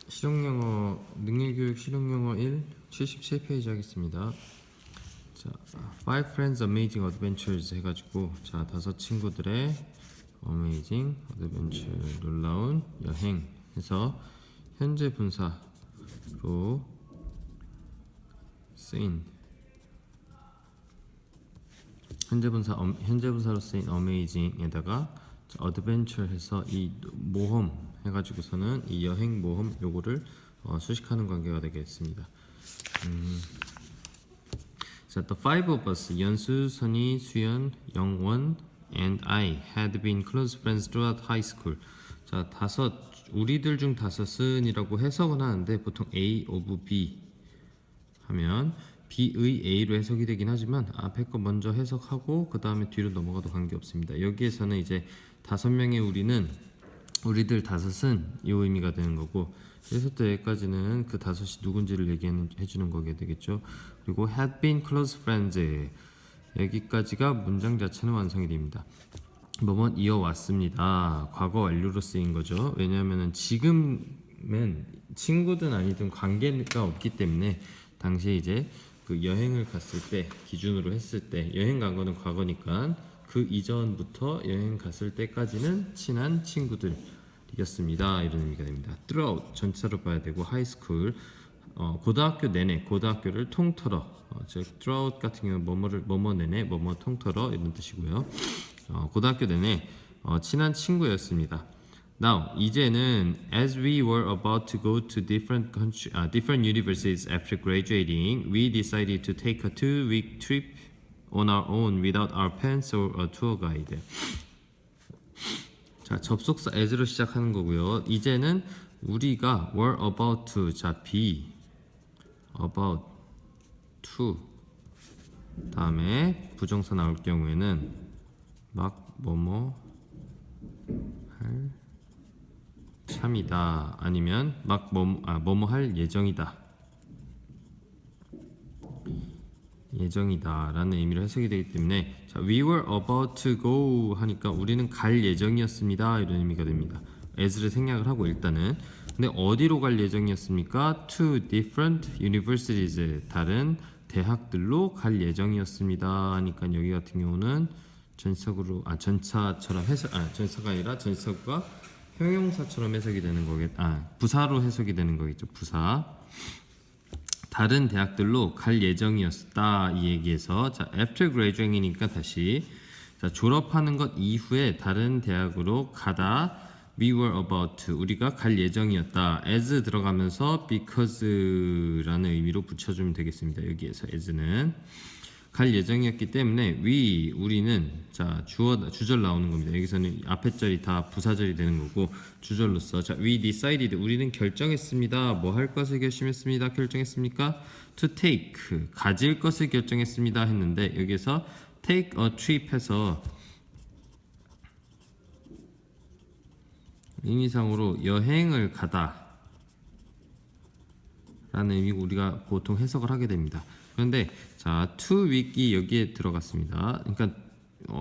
실용영어 능일교육 실용영어 1 77페이지 하겠습니다. 자, Five Friends Amazing Adventures 해가지고 자 5친구들의 Amazing Adventure 놀라운 여행 해서 현재 분사로 쓰인 현재 분사로 쓰인 Amazing에다가 Adventure 해서 이 모험 해가지고서는 이 여행 모험 요거를 수식하는 관계가 되겠습니다. 자, the five of us, 연수, 선희, 수연, 영원, and I had been close friends throughout high school. 자, 우리들 중 다섯은이라고 해석은 하는데 보통 A of B 하면 B의 A로 해석이 되긴 하지만 앞에 거 먼저 해석하고 그 다음에 뒤로 넘어가도 관계없습니다. 여기에서는 이제 5명의 우리들 다섯은 이 의미가 되는 거고, 여기서부터 여기까지는 그 다섯이 누군지를 얘기해주는 거게 되겠죠. 그리고 had been close friends, 여기까지가 문장 자체는 완성이 됩니다. 뭐뭐 이어왔습니다. 과거 완료로 쓰인 거죠. 왜냐하면 지금은 친구든 아니든 관계가 없기 때문에 당시에 이제 그 여행을 갔을 때 기준으로 했을 때 여행 간 거는 과거니까 그 이전부터 여행 갔을 때까지는 친한 친구들이었습니다. 이런 의미가 됩니다. throughout 전체로 봐야 되고 하이스쿨 고등학교 내내 고등학교를 통틀어 즉 throughout 같은 경우는 뭐뭐 내내 뭐뭐 통틀어 이런 뜻이고요. 고등학교 내내 친한 친구였습니다. Now 이제는 as we were about to go to different universities after graduating, we decided to take a 2-week trip on our own without our parents or a tour guide. 자, 접속사 as로 시작하는 거고요. 이제는 우리가 were about to, 자, be about to 다음에 부정사 나올 경우에는 막 뭐뭐 할 참이다 아니면 막 뭐뭐 할 예정이다 라는 의미로 해석이 되기 때문에 자, we were about to go 하니까 우리는 갈 예정이었습니다 이런 의미가 됩니다. as를 생략을 하고 일단은 근데 어디로 갈 예정이었습니까? to different universities 다른 대학들로 갈 예정이었습니다 하니까 여기 같은 경우는 전치사구로 전차처럼 전치사가 아니라 전치사구가 형용사처럼 해석이 되는 부사로 해석이 되는 거겠죠. 부사. 다른 대학들로 갈 예정이었다 이 얘기에서 자 after graduating이니까 다시 자 졸업하는 것 이후에 다른 대학으로 가다 we were about to 우리가 갈 예정이었다 as 들어가면서 because라는 의미로 붙여주면 되겠습니다. 여기에서 as는 갈 예정이었기 때문에 우리는 자 주절 나오는 겁니다. 여기서는 앞에 절이 다 부사절이 되는 거고 주절로서 자 we decided 우리는 결정했습니다. 뭐 할 것을 결심했습니다. 결정했습니까? to take 가질 것을 결정했습니다 했는데 여기서 take a trip 해서 의미상으로 여행을 가다 라는 의미고 우리가 보통 해석을 하게 됩니다. 그런데 자, 2week이 여기에 들어갔습니다. 그러니까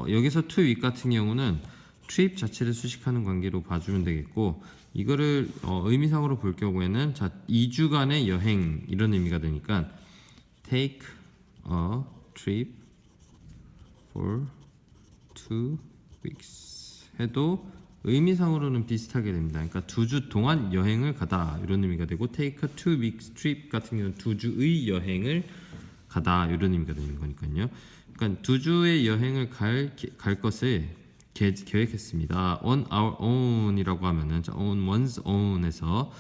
여기서 2week 같은 경우는 trip 자체를 수식하는 관계로 봐주면 되겠고 이거를 의미상으로 볼 경우에는 자, 2주간의 여행 이런 의미가 되니까 take a trip for 2 weeks 해도 의미상으로는 비슷하게 됩니다. 그러니까 2주 동안 여행을 가다 이런 의미가 되고 take a 2 weeks trip 같은 경우는 2주의 여행을 가다 이런 의미가 되는 거니까요. 그러니까 2주의 여행을 갈 것을 계획했습니다. on our own이라고 하면은 on one's own에서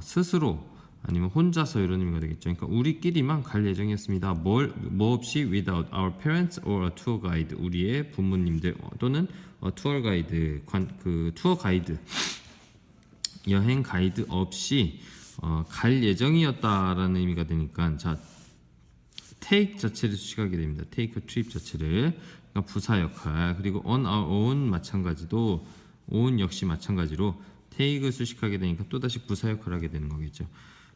스스로 아니면 혼자서 이런 의미가 되겠죠. 그러니까 우리끼리만 갈 예정이었습니다. 뭐 없이 without our parents or a tour guide 우리의 부모님들 또는 투어 가이드 투어 가이드 여행 가이드 없이 갈 예정이었다라는 의미가 되니까 자 take 자체를 수식하게 됩니다. take a trip 자체를 그러니까 부사 역할 그리고 on our own 마찬가지도 own 역시 마찬가지로 take을 수식하게 되니까 또다시 부사 역할을 하게 되는 거겠죠.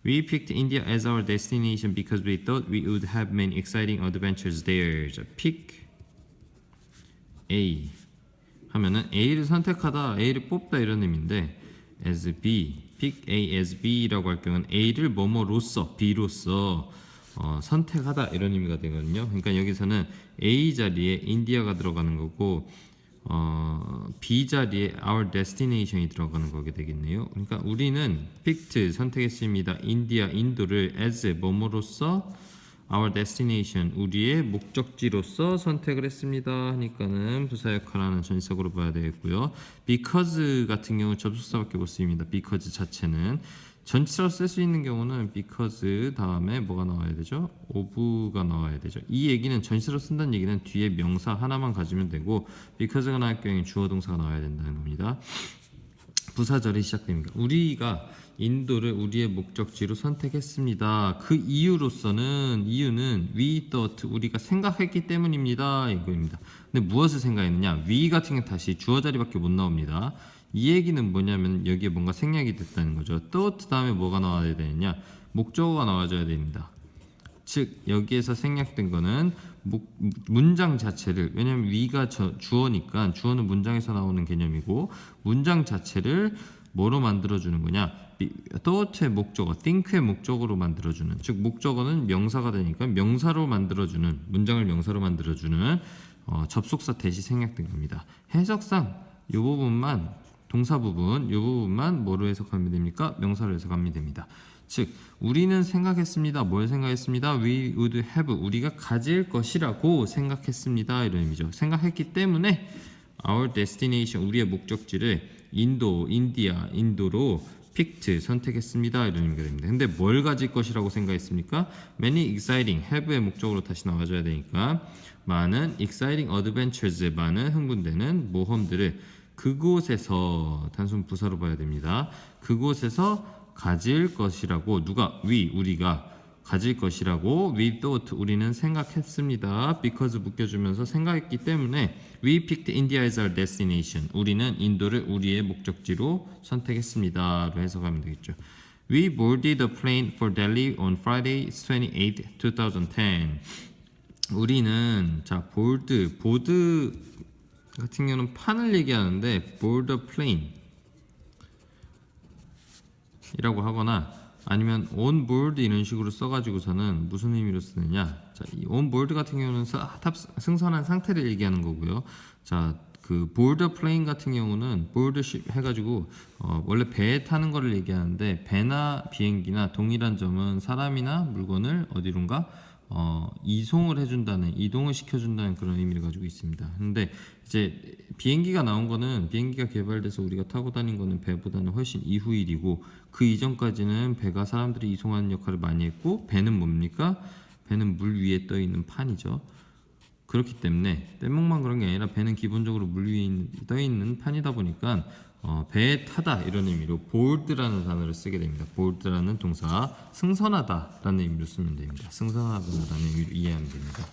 We picked India as our destination because we thought we would have many exciting adventures there. 자, pick A 하면은 A를 선택하다, A를 뽑다 이런 의미인데 as B pick A as B라고 할 경우는 A를 뭐뭐로서 B로서 선택하다 이런 의미가 되거든요. 그러니까 여기서는 A 자리에 인디아가 들어가는 거고 B 자리에 our destination이 들어가는 거게 되겠네요. 그러니까 우리는 picked 선택했습니다. 인디아 인도를 as 뭐뭐로서 our destination 우리의 목적지로서 선택을 했습니다 하니까는 부사 역할하는 전치사구로 봐야 되겠고요. because 같은 경우 접속사밖에 못 씁니다. because 자체는 전치사로 쓸 수 있는 경우는 because 다음에 뭐가 나와야 되죠? of가 나와야 되죠. 이 얘기는 전치사로 쓴다는 얘기는 뒤에 명사 하나만 가지면 되고 because가 나올 경우에 주어 동사가 나와야 된다는 겁니다. 부사절이 시작됩니다. 우리가 인도를 우리의 목적지로 선택했습니다. 그 이유는 we thought 우리가 생각했기 때문입니다. 이거입니다. 근데 무엇을 생각했느냐? we 같은 경우 다시 주어 자리밖에 못 나옵니다. 이 얘기는 뭐냐면 여기에 뭔가 생략이 됐다는 거죠. thought 다음에 뭐가 나와야 되느냐? 목적어가 나와줘야 됩니다. 즉 여기에서 생략된 거는 문장 자체를 왜냐하면 we가 주어니까 주어는 문장에서 나오는 개념이고 문장 자체를 뭐로 만들어주는 거냐? thought의 목적어, think의 목적어로 만들어주는 즉 목적어는 명사가 되니까 명사로 만들어주는 문장을 명사로 만들어주는 접속사 대시 생략된 겁니다. 해석상 이 부분만 동사 부분 이 부분만 뭐로 해석하면 됩니까? 명사로 해석하면 됩니다. 즉 우리는 생각했습니다. 뭘 생각했습니다? We would have 우리가 가질 것이라고 생각했습니다. 이런 의미죠. 생각했기 때문에 our destination 우리의 목적지를 인도로 picked 선택했습니다. 이런 의미가 됩니다. 근데 뭘 가질 것이라고 생각했습니까? Many exciting have의 목적으로 다시 나와줘야 되니까 많은 exciting adventures 많은 흥분되는 모험들을 그곳에서 단순 부사로 봐야 됩니다. 그곳에서 가질 것이라고 우리가 가질 것이라고 we thought 우리는 생각했습니다. because 묶여주면서 생각했기 때문에 we picked India as our destination 우리는 인도를 우리의 목적지로 선택했습니다로 해석하면 되겠죠. We boarded a plane for Delhi on Friday 28, 2010 우리는 보드 같은 경우는 판을 얘기하는데 board a plane 이라고 하거나 아니면 on board 이런 식으로 써가지고서는 무슨 의미로 쓰느냐? 자, 이 on board 같은 경우는 승선한 상태를 얘기하는 거고요. 자, 그 board a plane 같은 경우는 board ship 해가지고 원래 배에 타는 거를 얘기하는데 배나 비행기나 동일한 점은 사람이나 물건을 어디론가 이동을 시켜준다는 그런 의미를 가지고 있습니다. 근데 이제 비행기가 나온 거는 비행기가 개발돼서 우리가 타고 다닌 거는 배보다는 훨씬 이후 일이고 그 이전까지는 배가 사람들이 이송하는 역할을 많이 했고 배는 뭡니까? 배는 물 위에 떠 있는 판이죠. 그렇기 때문에 뗏목만 그런 게 아니라 배는 기본적으로 물 위에 떠 있는 판이다 보니까 배에 타다 이런 의미로 board라는 단어를 쓰게 됩니다. board라는 동사 승선하다라는 의미로 쓰면 됩니다. 승선하다라는 의미로 이해하면 됩니다.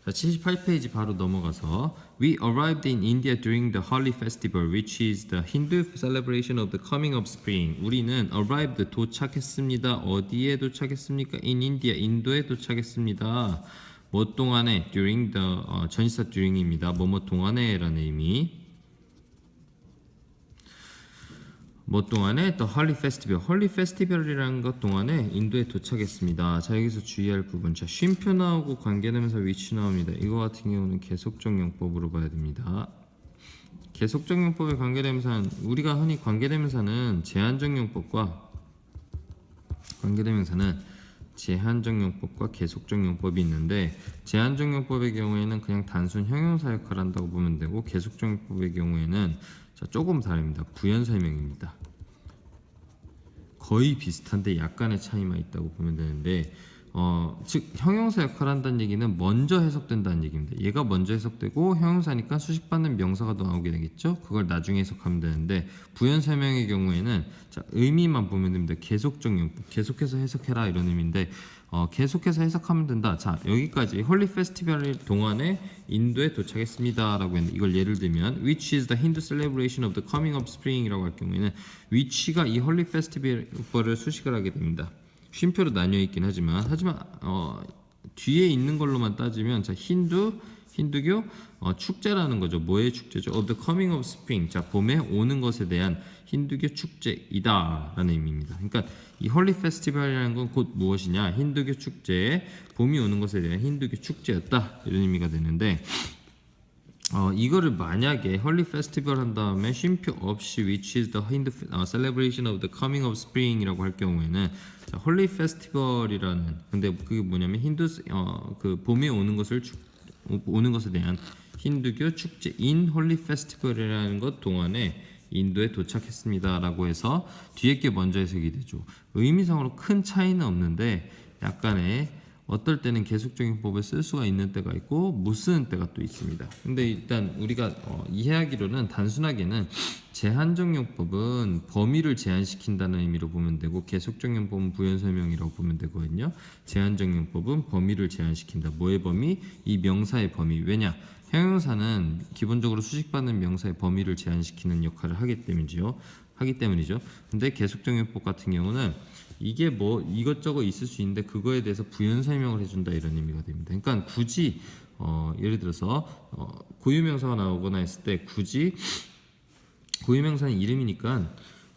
자, 78페이지 바로 넘어가서 We arrived in India during the Holi festival, which is the Hindu celebration of the coming of spring. 우리는 arrived 도착했습니다. 어디에 도착했습니까? In India, 인도에 도착했습니다. 뭐 동안에 during the 전치사 during입니다. 뭐뭐 동안에라는 의미. 뭐 동안에 the Holi Festival, 홀리 페스티벌이라는 것 동안에 인도에 도착했습니다. 자 여기서 주의할 부분, 자 쉼표 나오고 관계대명사 which 나옵니다. 이거 같은 경우는 계속적 용법으로 봐야 됩니다. 계속적 용법의 관계대명사는 우리가 흔히 관계대명사는 제한적 용법과 제한적 용법과 계속적 용법이 있는데 제한적 용법의 경우에는 그냥 단순 형용사 역할을 한다고 보면 되고 계속적 용법의 경우에는 자, 조금 다릅니다. 부연 설명입니다. 거의 비슷한데 약간의 차이만 있다고 보면 되는데 즉 형용사 역할을 한다는 얘기는 먼저 해석된다는 얘기입니다. 얘가 먼저 해석되고 형용사니까 수식받는 명사가 더 나오게 되겠죠. 그걸 나중에 해석하면 되는데 부연 설명의 경우에는 자, 의미만 보면 됩니다. 계속적 용법, 계속해서 해석해라 이런 의미인데 계속해서 해석하면 된다. 자 여기까지 홀리 페스티벌 동안에 인도에 도착했습니다 라고 했는데 이걸 예를 들면 which is the Hindu celebration of the coming of spring 이라고 할 경우에는 which가 이 홀리 페스티벌을 수식을 하게 됩니다. 쉼표로 나뉘어 있긴 하지만 뒤에 있는 걸로만 따지면 자 힌두 힌두교 축제라는 거죠. 뭐의 축제죠? Of the coming of spring. 자, 봄에 오는 것에 대한 힌두교 축제이다라는 의미입니다. 그러니까 이 홀리 페스티벌이라는 건 곧 무엇이냐? 힌두교 축제, 봄이 오는 것에 대한 힌두교 축제였다 이런 의미가 되는데 이거를 만약에 홀리 페스티벌 한 다음에 쉼표 없이 which is the Hindu celebration of the coming of spring이라고 할 경우에는 자, 홀리 페스티벌이라는 근데 그게 뭐냐면 힌두 그 봄에 오는 것에 대한 힌두교 축제인 홀리 페스티벌이라는 것 동안에 인도에 도착했습니다라고 해서 뒤에 게 먼저 해석이 되죠. 의미상으로 큰 차이는 없는데 약간의 어떨 때는 계속적인 법을 쓸 수가 있는 때가 있고 못 쓰는 때가 또 있습니다. 근데 일단 우리가 이해하기로는 단순하게는 제한적용법은 범위를 제한시킨다는 의미로 보면 되고 계속적용법은 부연설명이라고 보면 되거든요. 제한적용법은 범위를 제한시킨다. 뭐의 범위? 이 명사의 범위. 왜냐? 형용사는 기본적으로 수식받는 명사의 범위를 제한시키는 역할을 하기 때문이죠. 근데 계속적용법 같은 경우는 이게 뭐 이것저것 있을 수 있는데 그거에 대해서 부연 설명을 해준다 이런 의미가 됩니다. 그러니까 굳이 예를 들어서 고유명사가 나오거나 했을 때 굳이 고유명사는 이름이니까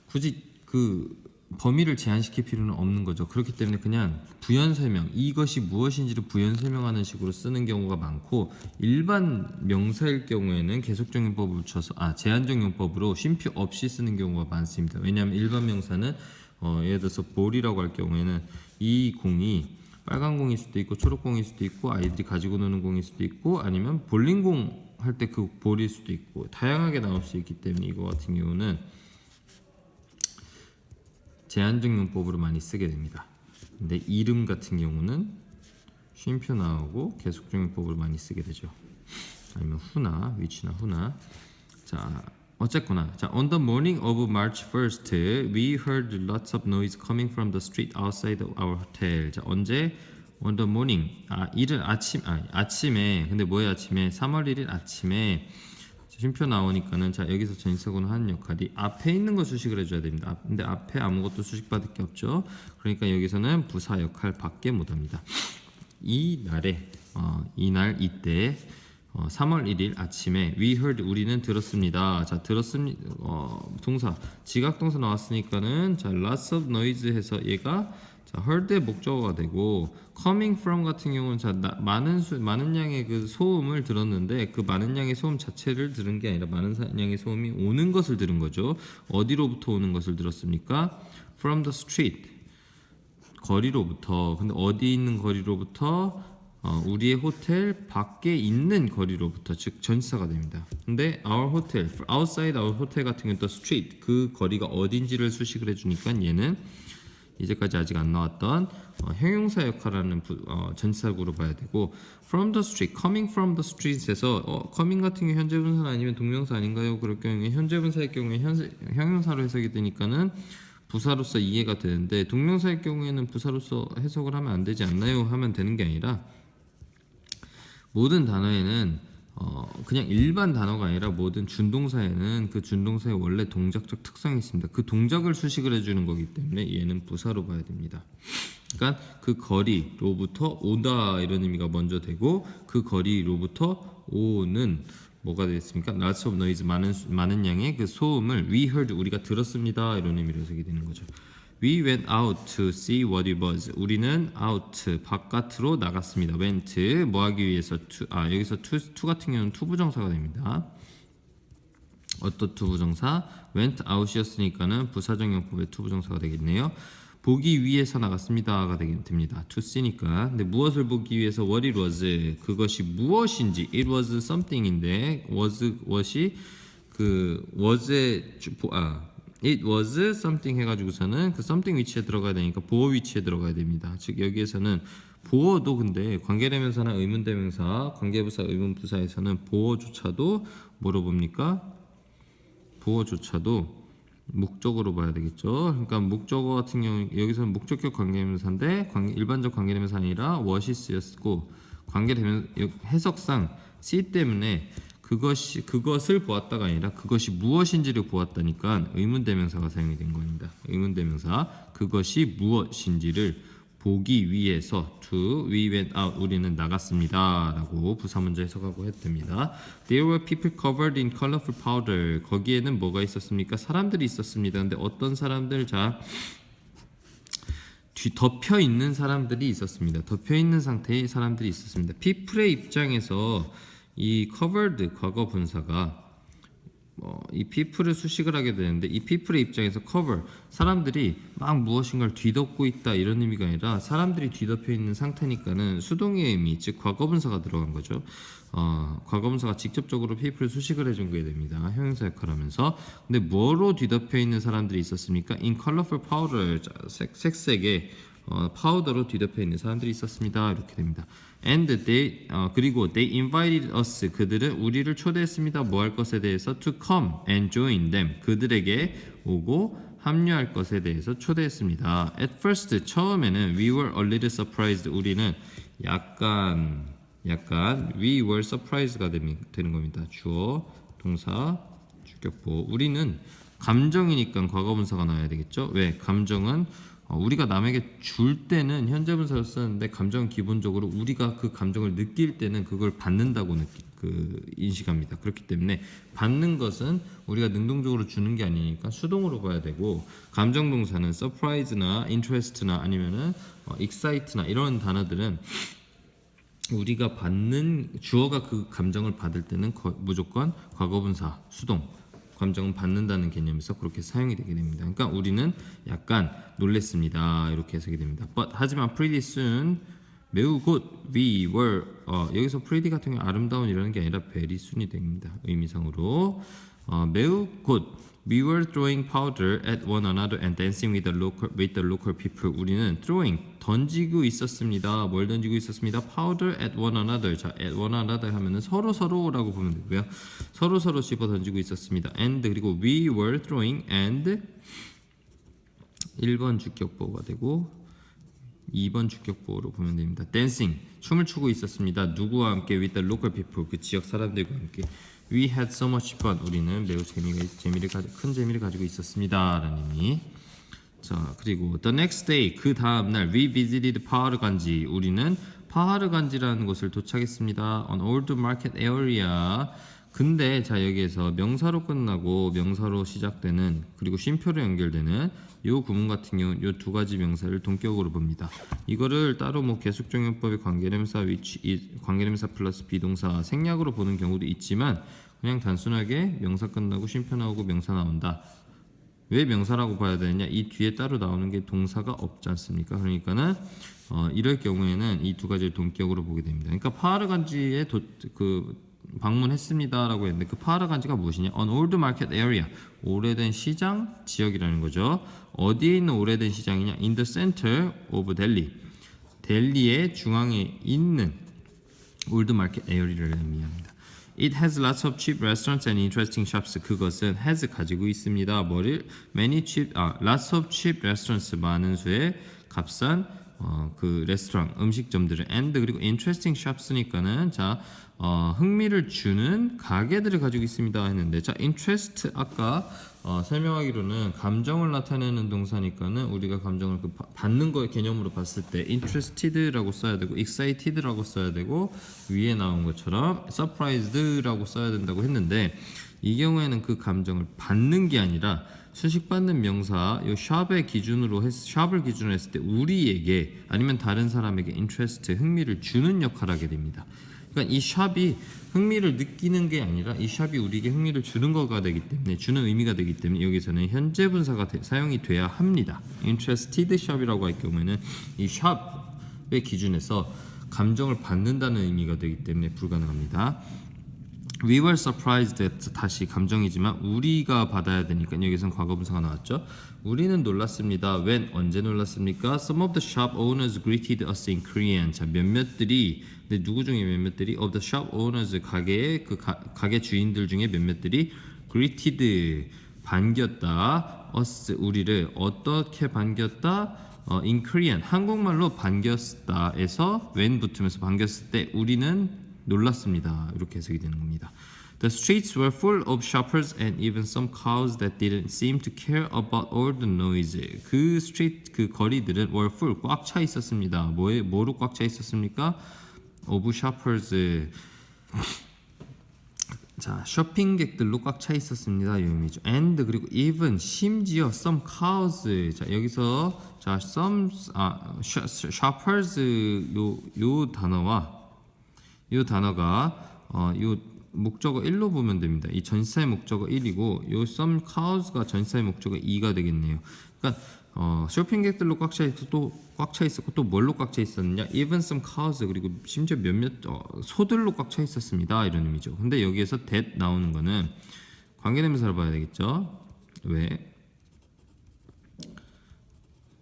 굳이 그 범위를 제한시킬 필요는 없는 거죠. 그렇기 때문에 그냥 부연 설명, 이것이 무엇인지를 부연 설명하는 식으로 쓰는 경우가 많고 일반 명사일 경우에는 계속적용법을 붙여서 제한적용법으로 쉼표 없이 쓰는 경우가 많습니다. 왜냐하면 일반 명사는 예를 들어서 볼이라고 할 경우에는 이 공이 빨간 공일 수도 있고 초록 공일 수도 있고 아이들이 가지고 노는 공일 수도 있고 아니면 볼링공 할 때 그 볼일 수도 있고 다양하게 나올 수 있기 때문에 이거 같은 경우는 제한적용법으로 많이 쓰게 됩니다. 근데 이름 같은 경우는 쉼표 나오고 계속적용법으로 많이 쓰게 되죠. 아니면 후나 위치나 후나. 자 어쨌거나 자 on the morning of March 1st we heard lots of noise coming from the street outside our hotel. 자 언제 on the morning 이른 아침에 근데 뭐예요 아침에 3월 1일 아침에 쉼표 나오니까는 자 여기서 전치사구는 하는 역할이 앞에 있는 거 수식을 해줘야 됩니다. 근데 앞에 아무것도 수식받을 게 없죠. 그러니까 여기서는 부사 역할 밖에 못합니다. 이날에 이날 이때 3월 1일 아침에 we heard 우리는 들었습니다. 자 들었습니다. 동사 지각동사 나왔으니까는 자 lots of noise 해서 얘가 자 heard의 목적어가 되고 coming from 같은 경우는 자 많은 양의 그 소음을 들었는데 그 많은 양의 소음 자체를 들은 게 아니라 많은 양의 소음이 오는 것을 들은 거죠. 어디로부터 오는 것을 들었습니까? From the street 거리로부터. 근데 어디 있는 거리로부터? 우리의 호텔 밖에 있는 거리로부터 즉 전치사가 됩니다. 근데 our hotel, outside our hotel 같은 경우는 또 street 그 거리가 어딘지를 수식을 해주니까 얘는 이제까지 아직 안 나왔던 형용사 역할하는 전치사구로 봐야 되고 from the street, coming from the street에서 coming 같은 경우 현재 분사 아니면 동명사 아닌가요? 그럴 경우에 현재 분사의 경우에 형용사로 해석이 되니까는 부사로서 이해가 되는데 동명사의 경우에는 부사로서 해석을 하면 안 되지 않나요? 하면 되는 게 아니라 모든 단어에는 그냥 일반 단어가 아니라 모든 준동사에는 그 준동사의 원래 동작적 특성이 있습니다. 그 동작을 수식을 해주는 거기 때문에 얘는 부사로 봐야 됩니다. 그러니까 그 거리로부터 오다 이런 의미가 먼저 되고 그 거리로부터 오는 뭐가 되겠습니까? Lots of noise 많은 양의 그 소음을 we heard 우리가 들었습니다 이런 의미로 해석이 되는 거죠. We went out to see what it was. 우리는 out 바깥으로 나갔습니다. went 뭐 하기 위해서 to, 여기서 to 같은 경우는 to 부정사가 됩니다. 어떤 to 부정사? went out이었으니까는 부사적용법의 to 부정사가 되겠네요. 보기 위해서 나갔습니다가 됩니다. to see니까. 근데 무엇을 보기 위해서 what it was 그것이 무엇인지 it was something인데 was이 그 was의 it was something 해가지고서는 그 something 위치에 들어가야 되니까 보어 위치에 들어가야 됩니다. 즉 여기에서는 보어도 근데 관계대명사나 의문대명사, 관계부사, 의문부사에서는 보어조차도 뭐로 봅니까? 보어조차도 목적으로 봐야 되겠죠. 그러니까 목적어 같은 경우 여기서는 목적격 관계대명사인데 일반적 관계대명사 아니라 what이 쓰였고 관계대명 해석상 C 때문에 그것을 보았다가 아니라 그것이 무엇인지를 보았다니까 의문대명사가 사용이 된 겁니다. 의문대명사 그것이 무엇인지를 보기 위해서 to we went out 우리는 나갔습니다라고 부사문제 해석하고 해도 됩니다. There were people covered in colorful powder. 거기에는 뭐가 있었습니까? 사람들이 있었습니다. 근데 어떤 사람들? 자, 덮여 있는 사람들이 있었습니다. 덮여 있는 상태의 사람들이 있었습니다. people의 입장에서 이 covered 과거 분사가 이 people을 수식을 하게 되는데 이 people의 입장에서 cover 사람들이 막 무엇인가를 뒤덮고 있다 이런 의미가 아니라 사람들이 뒤덮여 있는 상태니까는 수동의 의미 즉 과거분사가 들어간 거죠. 과거분사가 직접적으로 people을 수식을 해준 게 됩니다. 형용사 역할하면서. 근데 뭐로 뒤덮여 있는 사람들이 있었습니까? In colorful powder 색색의 파우더로 뒤덮여 있는 사람들이 있었습니다. 이렇게 됩니다. And they 그리고 they invited us 그들은 우리를 초대했습니다. 뭐 할 것에 대해서 to come and join them 그들에게 오고 합류할 것에 대해서 초대했습니다. At first 처음에는 we were a little surprised 우리는 약간 we were surprised가 되는 겁니다. 주어 동사 주격보 우리는 감정이니까 과거분사가 나와야 되겠죠. 왜? 감정은 우리가 남에게 줄 때는 현재분사를 쓰는데 감정은 기본적으로 우리가 그 감정을 느낄 때는 그걸 받는다고 인식합니다. 그렇기 때문에 받는 것은 우리가 능동적으로 주는 게 아니니까 수동으로 봐야 되고 감정 동사는 surprise나 interest나 아니면은 excite나 이런 단어들은 우리가 받는 주어가 그 감정을 받을 때는 무조건 과거분사 수동 감정은 받는다는 개념에서 그렇게 사용이 되게 됩니다. 그러니까 우리는 약간 놀랬습니다. 이렇게 해석이 됩니다. But 하지만 pretty soon 매우 곧 we were 여기서 pretty 같은 경우 아름다운이라는 게 아니라 very soon이 됩니다. 의미상으로 매우 곧 we were throwing powder at one another and dancing with the local people. 우리는 throwing 던지고 있었습니다. 뭘 던지고 있었습니다? powder at one another. 자, at one another 하면은 서로라고 보면 되고요. 서로 집어 던지고 있었습니다. and 그리고 we were throwing and 1번 주격보가 되고 2번 주격보로 보면 됩니다. dancing 춤을 추고 있었습니다. 누구와 함께 with the local people 그 지역 사람들과 함께 We had so much fun. 우리는 매우 큰 재미를 가지고 있었습니다라는 의미. 자, 그리고 the next day 그 다음 날 we visited 파하르간지. 우리는 파하르간지라는 곳을 도착했습니다. On old market area. 근데 자 여기에서 명사로 끝나고 명사로 시작되는 그리고 쉼표로 연결되는 요 구문 같은 경우는 요 두 가지 명사를 동격으로 봅니다. 이거를 따로 뭐 계속적용법의 관계대명사 플러스 비동사 생략으로 보는 경우도 있지만 그냥 단순하게 명사 끝나고 쉼표 나오고 명사 나온다. 왜 명사라고 봐야 되느냐? 이 뒤에 따로 나오는 게 동사가 없지 않습니까? 그러니까는 이럴 경우에는 이 두 가지를 동격으로 보게 됩니다. 그러니까 파하르간지에 방문했습니다라고 했는데 그 파하르간지가 무엇이냐? On old market area. 오래된 시장 지역이라는 거죠. 어디에 있는 오래된 시장이냐? In the center of Delhi. 델리의 중앙에 있는 old market area를 의미합니다. It has lots of cheap restaurants and interesting shops. 그것은 has 가지고 있습니다. 뭐를? lots of cheap restaurants. 많은 수의 값싼 그 레스토랑 음식점들을 and 그리고 interesting shops니까는 자 흥미를 주는 가게들을 가지고 있습니다 했는데 자 interest 아까 설명하기로는 감정을 나타내는 동사니까는 우리가 감정을 받는 거의 개념으로 봤을 때 interested라고 써야 되고 excited라고 써야 되고 위에 나온 것처럼 surprised라고 써야 된다고 했는데 이 경우에는 그 감정을 받는 게 아니라 수식받는 명사 이 샵을 기준으로 했을 때 우리에게 아니면 다른 사람에게 interest 흥미를 주는 역할을 하게 됩니다. 그러니까 이 샵이 흥미를 느끼는 게 아니라 이 샵이 우리에게 흥미를 주는 거가 되기 때문에 주는 의미가 되기 때문에 여기서는 현재 분사가 사용이 돼야 합니다. interested shop이라고 할 경우에는 이 샵의 기준에서 감정을 받는다는 의미가 되기 때문에 불가능합니다. We were surprised at 다시 감정이지만 우리가 받아야 되니까 여기서는 과거분사가 나왔죠. 우리는 놀랐습니다. When 언제 놀랐습니까? Some of the shop owners greeted us in Korean. 자 몇몇들이 근데 누구 중에 몇몇들이 of the shop owners 가게의 가게 주인들 중에 몇몇들이 greeted 반겼다 us 우리를 어떻게 반겼다? in Korean 한국말로 반겼다에서 when 붙으면서 반겼을 때 우리는 놀랐습니다. 이렇게 해석이 되는 겁니다. The streets were full of shoppers and even some cows that didn't seem to care about all the noise. 그 스트리트 그 거리들은 were full 꽉 차 있었습니다. 뭐로 꽉 차 있었습니까? Of shoppers. 자, 쇼핑객들로 꽉 차 있었습니다. 이 의미죠. And 그리고 even 심지어 some cows. 자, 여기서 자, some shoppers 요 단어가 요 목적어 1로 보면 됩니다. 이 전치사의 목적어 1이고 요 some cows가 전치사의 목적어 2가 되겠네요. 그러니까 쇼핑객들로 꽉 차 있었고 또 뭘로 꽉 차 있었느냐? Even some cows 그리고 심지어 몇몇 소들로 꽉 차 있었습니다. 이런 의미죠. 근데 여기에서 that 나오는 거는 관계대명사를 봐야 되겠죠. 왜?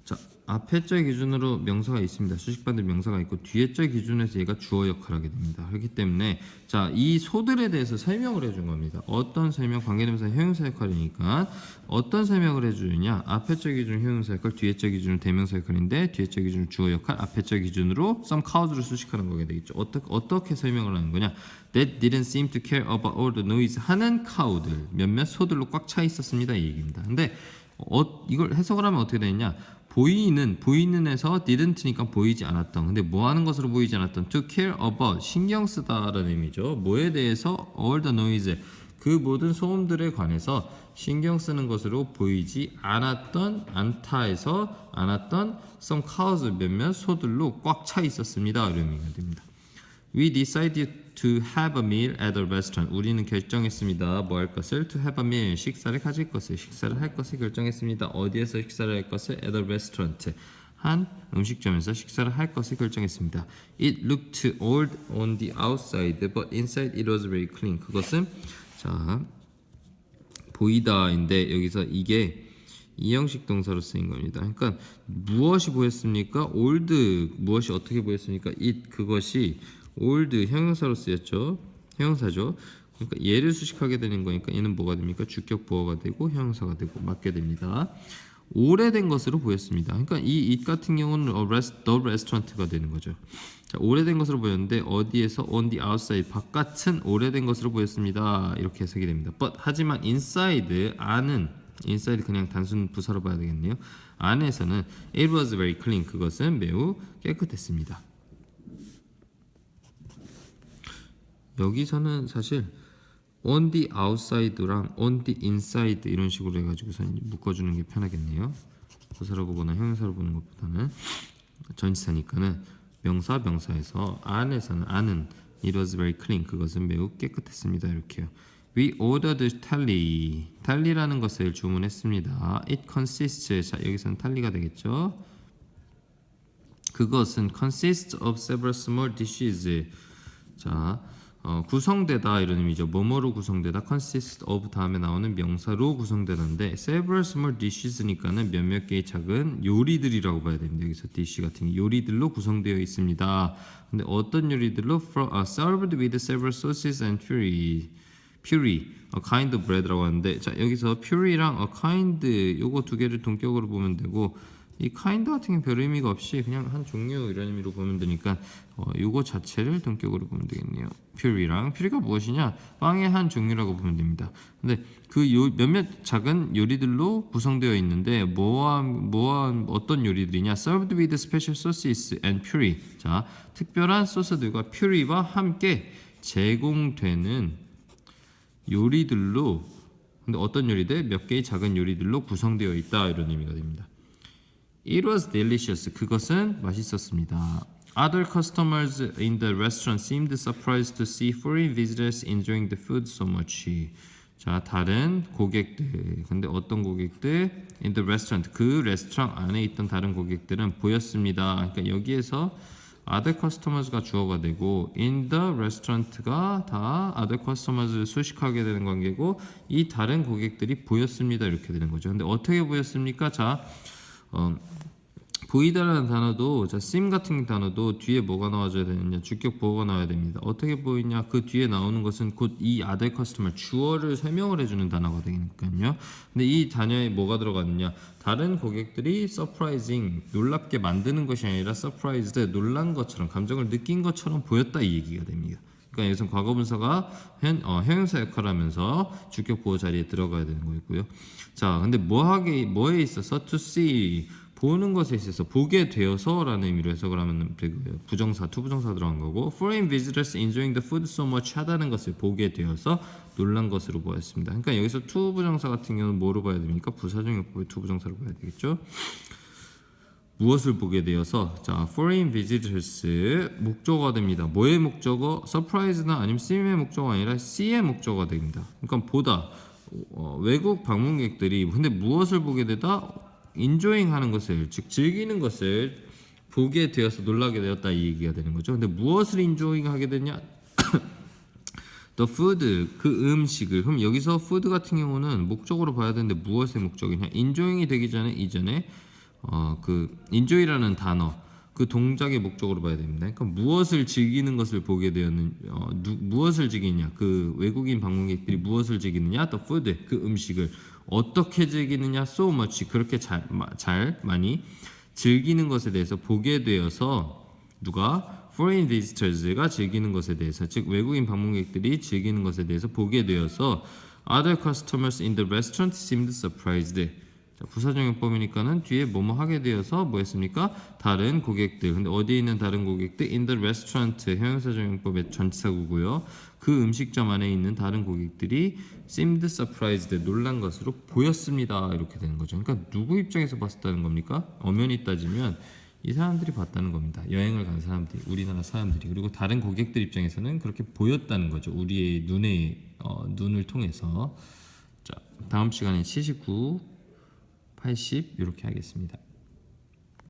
자, 앞에 절 기준으로 명사가 있습니다. 수식받을 명사가 있고 뒤에 절 기준에서 얘가 주어 역할을 하게 됩니다. 그렇기 때문에 자, 이 소들에 대해서 설명을 해준 겁니다. 어떤 설명? 관계대명사 형용사 역할이니까 어떤 설명을 해주느냐? 앞에 절 기준 형용사 역할, 뒤에 절 기준은 대명사 역할인데 뒤에 절 기준은 주어 역할, 앞에 절 기준으로 some cows를 수식하는 거게 되겠죠. 어떻게 설명을 하는 거냐? That didn't seem to care about all the noise 하는 cow들 몇몇 소들로 꽉 차 있었습니다. 이 얘기입니다. 근데 이걸 해석을 하면 어떻게 되느냐? 보이는에서 didn't니까 보이지 않았던. 근데 뭐 하는 것으로 보이지 않았던? To care about 신경 쓰다라는 의미죠. 뭐에 대해서 all the noise 그 모든 소음들에 관해서 신경 쓰는 것으로 보이지 않았던 some cows 몇몇 소들로 꽉 차 있었습니다. 이런 의미가 됩니다. We decided to have a meal at a restaurant. 우리는 결정했습니다. 뭐 할 것을? To have a meal. 식사를 할 것을 결정했습니다. 어디에서 식사를 할 것을? At a restaurant. 한 음식점에서 식사를 할 것을 결정했습니다. It looked old on the outside, but inside it was very clean. 그것은 자 보이다인데 여기서 이게 이형식 동사로 쓰인 겁니다. 그러니까 무엇이 보였습니까? old 무엇이 어떻게 보였습니까? it 그것이 old 형용사로 쓰였죠. 형용사죠. 그러니까 얘를 수식하게 되는 거니까 얘는 뭐가 됩니까? 주격 보어가 되고 형용사가 되고 맞게 됩니다. 오래된 것으로 보였습니다. 그러니까 이 it 같은 경우는 the restaurant가 되는 거죠. 자, 오래된 것으로 보였는데 어디에서 on the outside 바깥은 오래된 것으로 보였습니다. 이렇게 해석이 됩니다. But 하지만 inside 안은 inside 그냥 단순 부사로 봐야 되겠네요. 안에서는 it was very clean 그것은 매우 깨끗했습니다. 여기서는 사실 on the outside랑 on the inside 이런 식으로 해가지고서 묶어주는 게 편하겠네요. 부사로 보거나 형용사로 보는 것보다는 전치사니까는 명사에서 안에서는 안은 it was very clean 그것은 매우 깨끗했습니다. 이렇게요. We ordered tally라는 것을 주문했습니다. It consists 자 여기서는 tally가 되겠죠. 그것은 consists of several small dishes 자 구성되다 이런 의미죠. 뭐뭐로 구성되다 consists of 다음에 나오는 명사로 구성되는데 several small dishes니까는 몇몇 개의 작은 요리들이라고 봐야 됩니다. 여기서 dish 같은 요리들로 구성되어 있습니다. 근데 어떤 요리들로 served with several sauces and puree a kind of bread라고 하는데 자 여기서 puree랑 a kind 요거 두 개를 동격으로 보면 되고 이 kind 같은 경우는 별 의미가 없이 그냥 한 종류 이런 의미로 보면 되니까 요거 자체를 동격으로 보면 되겠네요. puree가 무엇이냐? 빵의 한 종류라고 보면 됩니다. 근데 그 몇몇 작은 요리들로 구성되어 있는데 어떤 요리들이냐? served with special sauces and puree. 자, 특별한 소스들과 puree와 함께 제공되는 요리들로 근데 어떤 요리들? 몇 개의 작은 요리들로 구성되어 있다 이런 의미가 됩니다. It was delicious. 그것은 맛있었습니다. Other customers in the restaurant seemed surprised to see foreign visitors enjoying the food so much. 자, 다른 고객들. 근데 어떤 고객들? In the restaurant. 그 레스토랑 안에 있던 다른 고객들은 보였습니다. 그러니까 여기에서 other customers가 주어가 되고 in the restaurant가 다 other customers를 수식하게 되는 관계고 이 다른 고객들이 보였습니다. 이렇게 되는 거죠. 근데 어떻게 보였습니까? 자, 보이다라는 단어도 자 seem 같은 단어도 뒤에 뭐가 나와줘야 되느냐 주격 보어가 나와야 됩니다. 어떻게 보이냐 그 뒤에 나오는 것은 곧 이 other customer 주어를 설명을 해주는 단어가 되니까요. 근데 이 단어에 뭐가 들어가느냐 다른 고객들이 surprising 놀랍게 만드는 것이 아니라 surprised 놀란 것처럼 감정을 느낀 것처럼 보였다 이 얘기가 됩니다. 그러니까 여기서 과거분사가 형용사 역할을 하면서 주격 보호 자리에 들어가야 되는 거고요. 자, 근데 뭐에 있어서 to see 보는 것에 있어서 보게 되어서라는 의미로 해석을 하면 되고요. 부정사, 투부정사 들어간 거고 foreign visitors enjoying the food so much 하다는 것을 보게 되어서 놀란 것으로 보였습니다. 그러니까 여기서 투부정사 같은 경우는 뭐로 봐야 됩니까? 부사적용법의 투부정사로 봐야 되겠죠. 무엇을 보게 되어서 자 foreign visitors 목적어가 됩니다. 뭐의 목적어? surprise나 아니면 seem의 목적어가 아니라 see의 목적어가 됩니다. 그러니까 보다 외국 방문객들이 근데 무엇을 보게 되다? enjoying 하는 것을 즉 즐기는 것을 보게 되어서 놀라게 되었다 이 얘기가 되는 거죠. 근데 무엇을 enjoying 하게 되냐? the food 그 음식을 그럼 여기서 food 같은 경우는 목적으로 봐야 되는데 무엇의 목적이냐? enjoying이 되기 전에 이전에 그 enjoy라는 단어 그 동작의 목적으로 봐야 됩니다. 그러니까 무엇을 즐기는 것을 보게 되었는 무엇을 즐기냐 그 외국인 방문객들이 무엇을 즐기느냐 the food 그 음식을 어떻게 즐기느냐 so much 그렇게 잘 많이 즐기는 것에 대해서 보게 되어서 누가 foreign visitors가 즐기는 것에 대해서 즉 외국인 방문객들이 즐기는 것에 대해서 보게 되어서 other customers in the restaurant seemed surprised. 부사적용법이니까는 뒤에 뭐뭐 하게 되어서 뭐 했습니까? 다른 고객들. 근데 어디에 있는 다른 고객들? In the restaurant 형용사적용법의 전치사구고요. 그 음식점 안에 있는 다른 고객들이 seemed surprised 놀란 것으로 보였습니다. 이렇게 되는 거죠. 그러니까 누구 입장에서 봤다는 겁니까? 엄연히 따지면 이 사람들이 봤다는 겁니다. 여행을 간 사람들이, 우리나라 사람들이. 그리고 다른 고객들 입장에서는 그렇게 보였다는 거죠. 우리의 눈을 통해서. 자, 다음 시간에 79 80 이렇게 하겠습니다.